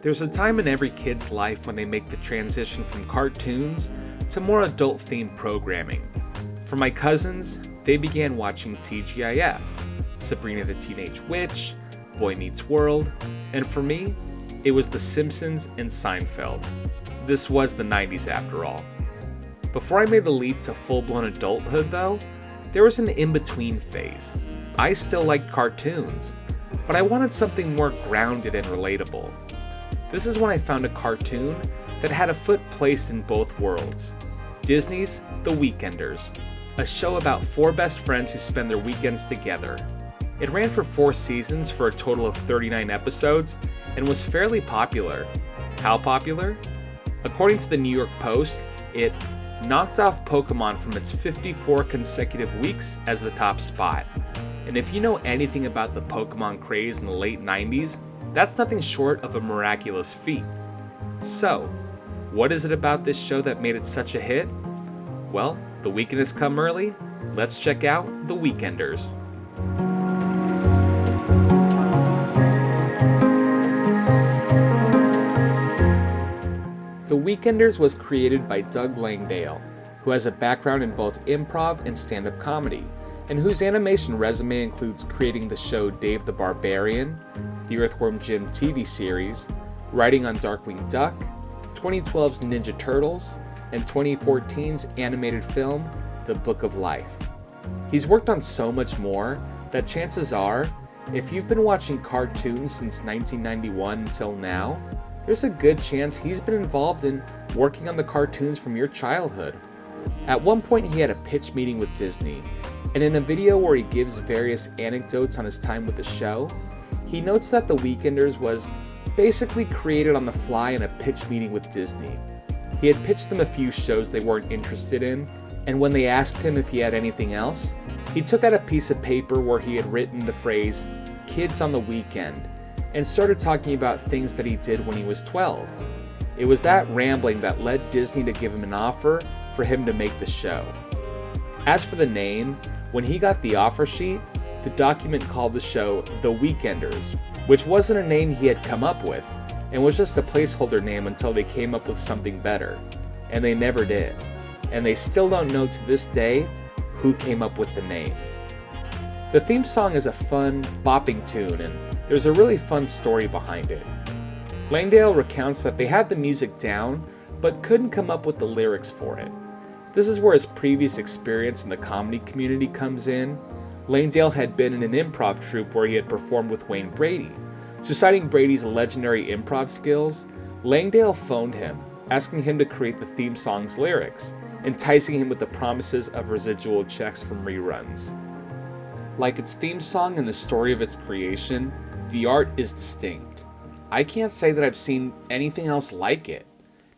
There's a time in every kid's life when they make the transition from cartoons to more adult-themed programming. For my cousins, they began watching TGIF, Sabrina the Teenage Witch, Boy Meets World, and for me, it was The Simpsons and Seinfeld. This was the 90s after all. Before I made the leap to full-blown adulthood though, there was an in-between phase. I still liked cartoons, but I wanted something more grounded and relatable. This is when I found a cartoon that had a foot placed in both worlds. Disney's The Weekenders, a show about four best friends who spend their weekends together. It ran for 4 seasons for a total of 39 episodes and was fairly popular. How popular? According to the New York Post, it knocked off Pokémon from its 54 consecutive weeks as the top spot. And if you know anything about the Pokémon craze in the late 90s, that's nothing short of a miraculous feat. So, what is it about this show that made it such a hit? Well, the weekend has come early. Let's check out The Weekenders. The Weekenders was created by Doug Langdale, who has a background in both improv and stand-up comedy, and whose animation resume includes creating the show Dave the Barbarian, the Earthworm Jim TV series, writing on Darkwing Duck, 2012's Ninja Turtles, and 2014's animated film, The Book of Life. He's worked on so much more that chances are, if you've been watching cartoons since 1991 until now, there's a good chance he's been involved in working on the cartoons from your childhood. At one point he had a pitch meeting with Disney, and in a video where he gives various anecdotes on his time with the show, he notes that The Weekenders was basically created on the fly in a pitch meeting with Disney. He had pitched them a few shows they weren't interested in, and when they asked him if he had anything else, he took out a piece of paper where he had written the phrase, "Kids on the Weekend," and started talking about things that he did when he was 12. It was that rambling that led Disney to give him an offer for him to make the show. As for the name, when he got the offer sheet, the document called the show The Weekenders, which wasn't a name he had come up with, and was just a placeholder name until they came up with something better. And they never did. And they still don't know to this day who came up with the name. The theme song is a fun, bopping tune, and there's a really fun story behind it. Langdale recounts that they had the music down, but couldn't come up with the lyrics for it. This is where his previous experience in the comedy community comes in. Langdale had been in an improv troupe where he had performed with Wayne Brady. So citing Brady's legendary improv skills, Langdale phoned him, asking him to create the theme song's lyrics, enticing him with the promises of residual checks from reruns. Like its theme song and the story of its creation, the art is distinct. I can't say that I've seen anything else like it.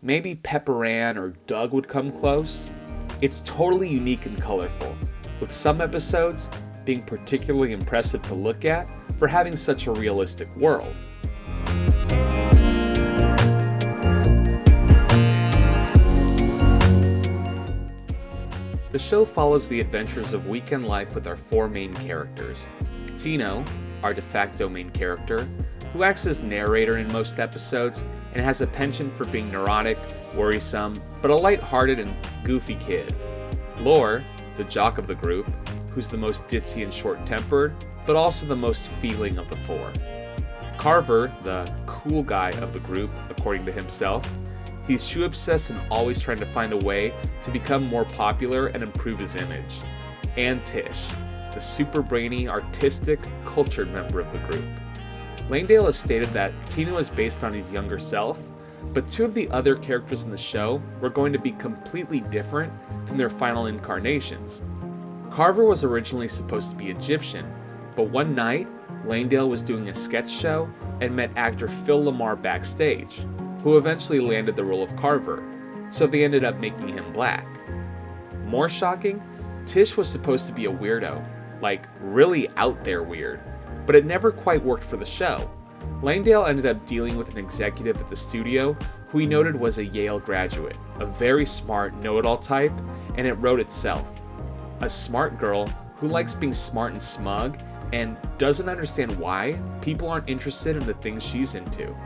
Maybe Pepper Ann or Doug would come close. It's totally unique and colorful, with some episodes being particularly impressive to look at for having such a realistic world. The show follows the adventures of weekend life with our 4 main characters. Tino, our de facto main character, who acts as narrator in most episodes and has a penchant for being neurotic, worrisome, but a light-hearted and goofy kid. Lore, the jock of the group, who's the most ditzy and short-tempered, but also the most feeling of the 4. Carver, the cool guy of the group, according to himself. He's shoe-obsessed and always trying to find a way to become more popular and improve his image. And Tish, the super brainy, artistic, cultured member of the group. Langdale has stated that Tino is based on his younger self, but 2 of the other characters in the show were going to be completely different from their final incarnations. Carver was originally supposed to be Egyptian, but one night, Langdale was doing a sketch show and met actor Phil Lamar backstage, who eventually landed the role of Carver, so they ended up making him black. More shocking, Tish was supposed to be a weirdo, like really out there weird, but it never quite worked for the show. Langdale ended up dealing with an executive at the studio who he noted was a Yale graduate, a very smart know-it-all type, and it wrote itself. A smart girl who likes being smart and smug and doesn't understand why people aren't interested in the things she's into.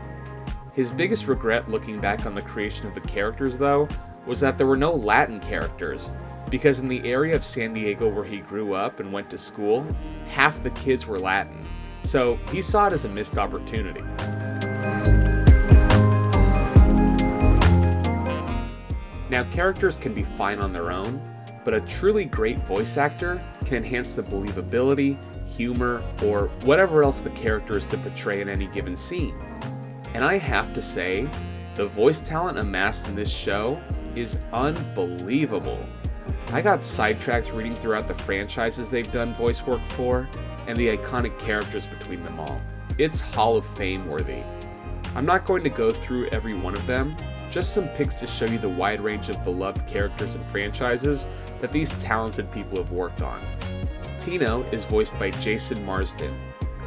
His biggest regret looking back on the creation of the characters, though, was that there were no Latin characters, because in the area of San Diego where he grew up and went to school, half the kids were Latin, so he saw it as a missed opportunity. Now, characters can be fine on their own, but a truly great voice actor can enhance the believability, humor, or whatever else the character is to portray in any given scene. And I have to say, the voice talent amassed in this show is unbelievable. I got sidetracked reading throughout the franchises they've done voice work for, and the iconic characters between them all. It's Hall of Fame worthy. I'm not going to go through every one of them, just some picks to show you the wide range of beloved characters and franchises that these talented people have worked on. Tino is voiced by Jason Marsden,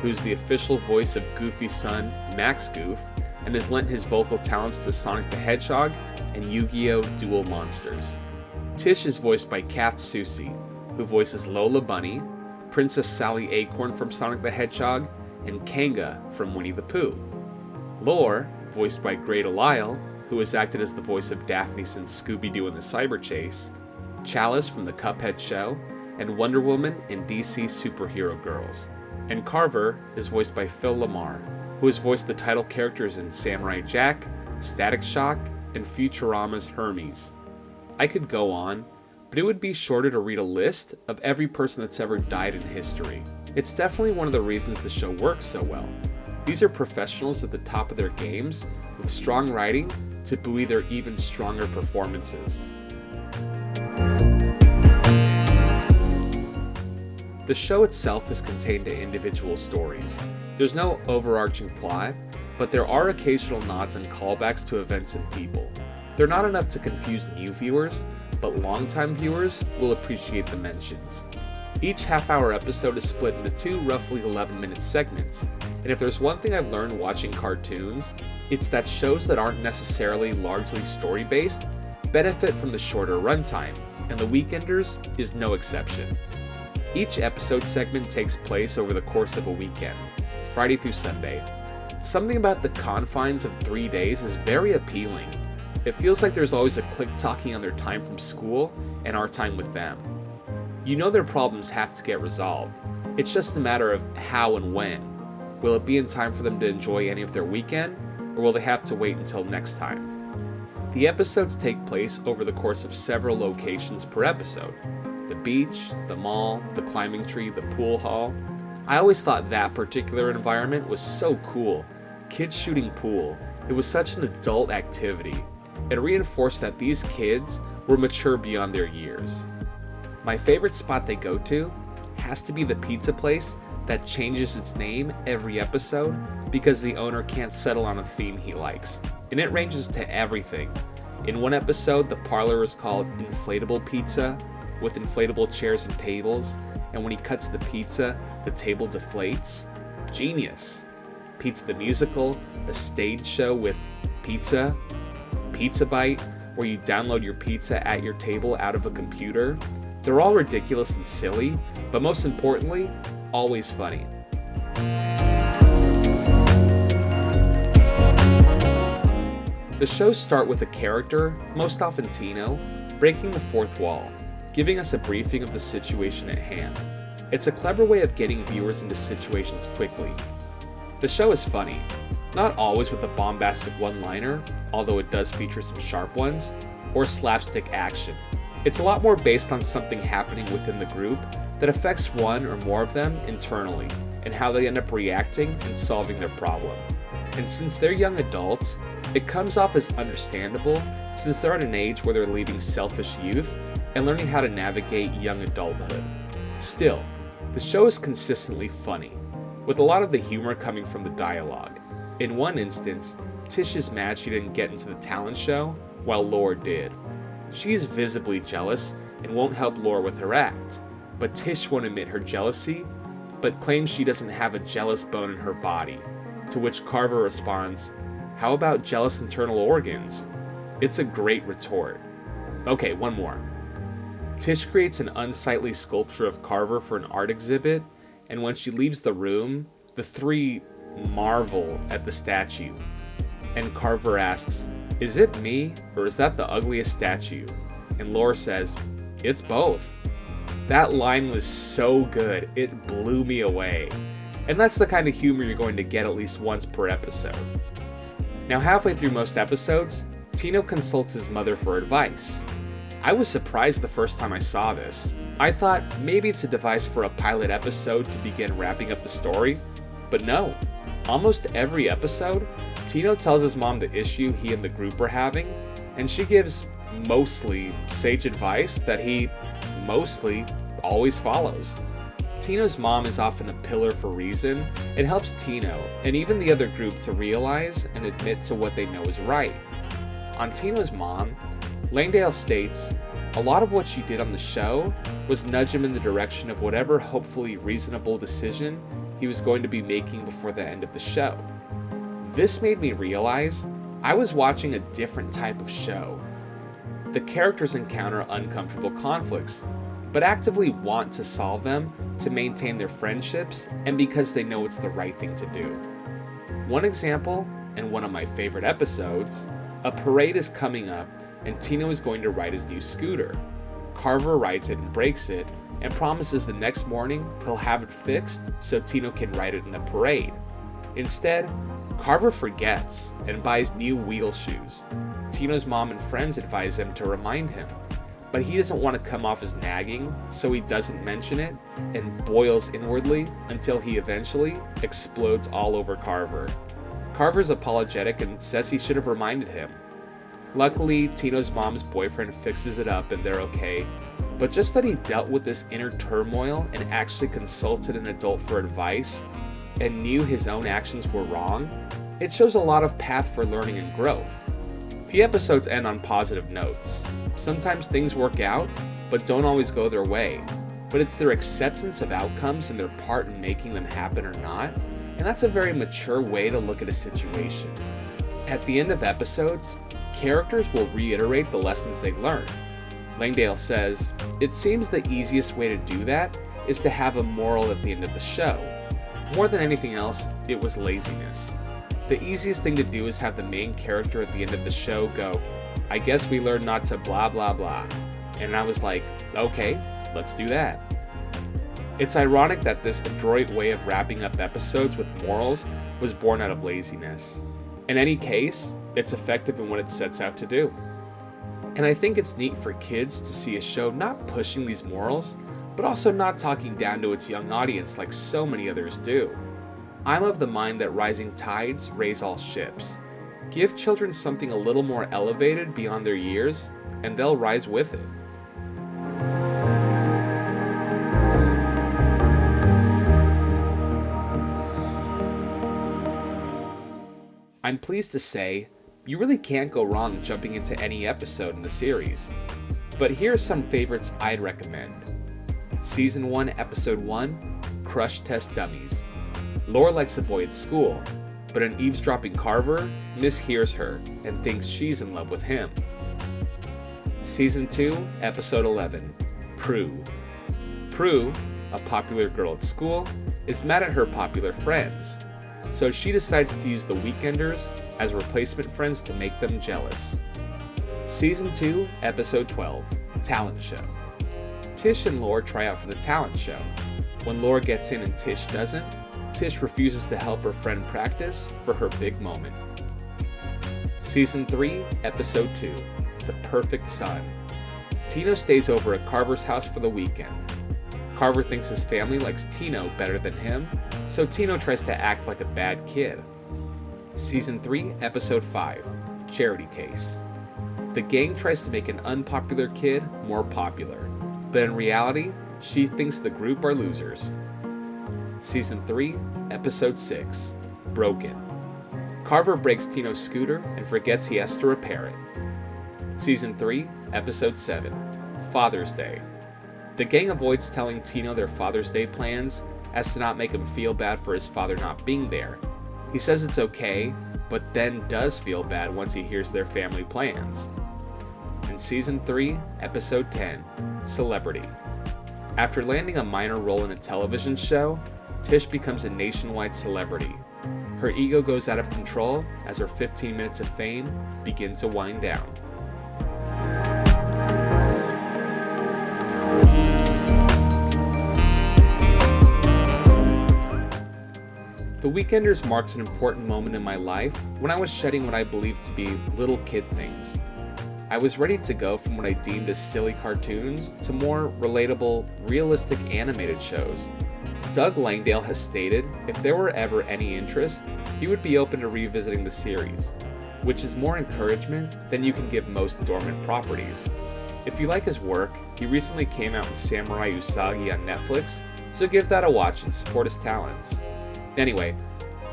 who's the official voice of Goofy's son, Max Goof, and has lent his vocal talents to Sonic the Hedgehog and Yu-Gi-Oh! Duel Monsters. Tish is voiced by Kath Soucie, who voices Lola Bunny, Princess Sally Acorn from Sonic the Hedgehog, and Kanga from Winnie the Pooh. Lore, voiced by Greta Lyle, who has acted as the voice of Daphne since Scooby-Doo and the Cyber Chase, Chalice from the Cuphead show, and Wonder Woman in DC's Superhero Girls. And Carver is voiced by Phil Lamar, who has voiced the title characters in Samurai Jack, Static Shock, and Futurama's Hermes. I could go on, but it would be shorter to read a list of every person that's ever died in history. It's definitely one of the reasons the show works so well. These are professionals at the top of their games, with strong writing to buoy their even stronger performances. The show itself is contained to individual stories. There's no overarching plot, but there are occasional nods and callbacks to events and people. They're not enough to confuse new viewers, but longtime viewers will appreciate the mentions. Each half-hour episode is split into two roughly 11-minute segments, and if there's one thing I've learned watching cartoons, it's that shows that aren't necessarily largely story-based benefit from the shorter runtime, and The Weekenders is no exception. Each episode segment takes place over the course of a weekend, Friday through Sunday. Something about the confines of 3 days is very appealing. It feels like there's always a clique talking on their time from school and our time with them. You know their problems have to get resolved. It's just a matter of how and when. Will it be in time for them to enjoy any of their weekend, or will they have to wait until next time? The episodes take place over the course of several locations per episode. The beach, the mall, the climbing tree, the pool hall. I always thought that particular environment was so cool. Kids shooting pool. It was such an adult activity. It reinforced that these kids were mature beyond their years. My favorite spot they go to has to be the pizza place that changes its name every episode because the owner can't settle on a theme he likes. And it ranges to everything. In one episode, the parlor is called Inflatable Pizza, with inflatable chairs and tables, and when he cuts the pizza, the table deflates. Genius. Pizza the Musical, a stage show with pizza. Pizza Bite, where you download your pizza at your table out of a computer. They're all ridiculous and silly, but most importantly, always funny. The shows start with a character, most often Tino, breaking the fourth wall, giving us a briefing of the situation at hand. It's a clever way of getting viewers into situations quickly. The show is funny, not always with a bombastic one-liner, although it does feature some sharp ones, or slapstick action. It's a lot more based on something happening within the group that affects one or more of them internally, and how they end up reacting and solving their problem. And since they're young adults, it comes off as understandable since they're at an age where they're leaving selfish youth and learning how to navigate young adulthood. Still, the show is consistently funny, with a lot of the humor coming from the dialogue. In one instance, Tish is mad she didn't get into the talent show, while Lore did. She's visibly jealous and won't help Lore with her act, but Tish won't admit her jealousy, but claims she doesn't have a jealous bone in her body, to which Carver responds, "How about jealous internal organs?" It's a great retort. Okay, one more. Tish creates an unsightly sculpture of Carver for an art exhibit, and when she leaves the room, the three marvel at the statue. And Carver asks, "Is it me, or is that the ugliest statue?" And Laura says, "It's both." That line was so good, it blew me away. And that's the kind of humor you're going to get at least once per episode. Now, halfway through most episodes, Tino consults his mother for advice. I was surprised the first time I saw this. I thought maybe it's a device for a pilot episode to begin wrapping up the story, but no. Almost every episode, Tino tells his mom the issue he and the group are having, and she gives mostly sage advice that he mostly always follows. Tino's mom is often a pillar for reason. It helps Tino and even the other group to realize and admit to what they know is right. On Tino's mom, Langdale states, a lot of what she did on the show was nudge him in the direction of whatever hopefully reasonable decision he was going to be making before the end of the show. This made me realize I was watching a different type of show. The characters encounter uncomfortable conflicts, but actively want to solve them to maintain their friendships and because they know it's the right thing to do. One example, and one of my favorite episodes, a parade is coming up and Tino is going to ride his new scooter. Carver rides it and breaks it and promises the next morning he'll have it fixed so Tino can ride it in the parade. Instead, Carver forgets and buys new wheel shoes. Tino's mom and friends advise him to remind him, but he doesn't want to come off as nagging, so he doesn't mention it and boils inwardly until he eventually explodes all over Carver. Carver's apologetic and says he should have reminded him. Luckily, Tino's mom's boyfriend fixes it up and they're okay, but just that he dealt with this inner turmoil and actually consulted an adult for advice and knew his own actions were wrong, it shows a lot of path for learning and growth. The episodes end on positive notes. Sometimes things work out, but don't always go their way, but it's their acceptance of outcomes and their part in making them happen or not, and that's a very mature way to look at a situation. At the end of episodes, characters will reiterate the lessons they learned. Langdale says, "It seems the easiest way to do that is to have a moral at the end of the show. More than anything else, it was laziness. The easiest thing to do is have the main character at the end of the show go, 'I guess we learned not to blah blah blah.'" And I was like, okay, let's do that. It's ironic that this adroit way of wrapping up episodes with morals was born out of laziness. In any case, it's effective in what it sets out to do. And I think it's neat for kids to see a show not pushing these morals, but also not talking down to its young audience like so many others do. I'm of the mind that rising tides raise all ships. Give children something a little more elevated beyond their years, and they'll rise with it. I'm pleased to say, you really can't go wrong jumping into any episode in the series. But here are some favorites I'd recommend. Season 1, Episode 1, Crush Test Dummies. Laura likes a boy at school, but an eavesdropping Carver mishears her and thinks she's in love with him. Season 2, Episode 11, Prue. Prue, a popular girl at school, is mad at her popular friends, so she decides to use the Weekenders as replacement friends to make them jealous. Season 2, Episode 12, Talent Show. Tish and Laura try out for the talent show. When Laura gets in and Tish doesn't, Tish refuses to help her friend practice for her big moment. Season 3, Episode 2, The Perfect Son. Tino stays over at Carver's house for the weekend. Carver thinks his family likes Tino better than him, so Tino tries to act like a bad kid. Season 3, Episode 5, Charity Case. The gang tries to make an unpopular kid more popular, but in reality, she thinks the group are losers. Season 3, Episode 6, Broken. Carver breaks Tino's scooter and forgets he has to repair it. Season 3, Episode 7, Father's Day. The gang avoids telling Tino their Father's Day plans as to not make him feel bad for his father not being there. He says it's okay, but then does feel bad once he hears their family plans. In Season 3, Episode 10, Celebrity. After landing a minor role in a television show, Tish becomes a nationwide celebrity. Her ego goes out of control as her 15 minutes of fame begin to wind down. The Weekenders marks an important moment in my life when I was shedding what I believed to be little kid things. I was ready to go from what I deemed as silly cartoons to more relatable, realistic animated shows. Doug Langdale has stated if there were ever any interest, he would be open to revisiting the series, which is more encouragement than you can give most dormant properties. If you like his work, he recently came out with Samurai Usagi on Netflix, so give that a watch and support his talents. Anyway,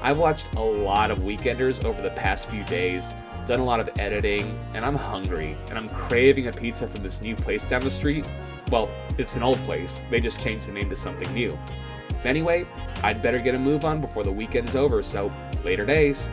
I've watched a lot of Weekenders over the past few days, done a lot of editing, and I'm hungry, and I'm craving a pizza from this new place down the street. Well, it's an old place, they just changed the name to something new. Anyway, I'd better get a move on before the weekend's over, so later days.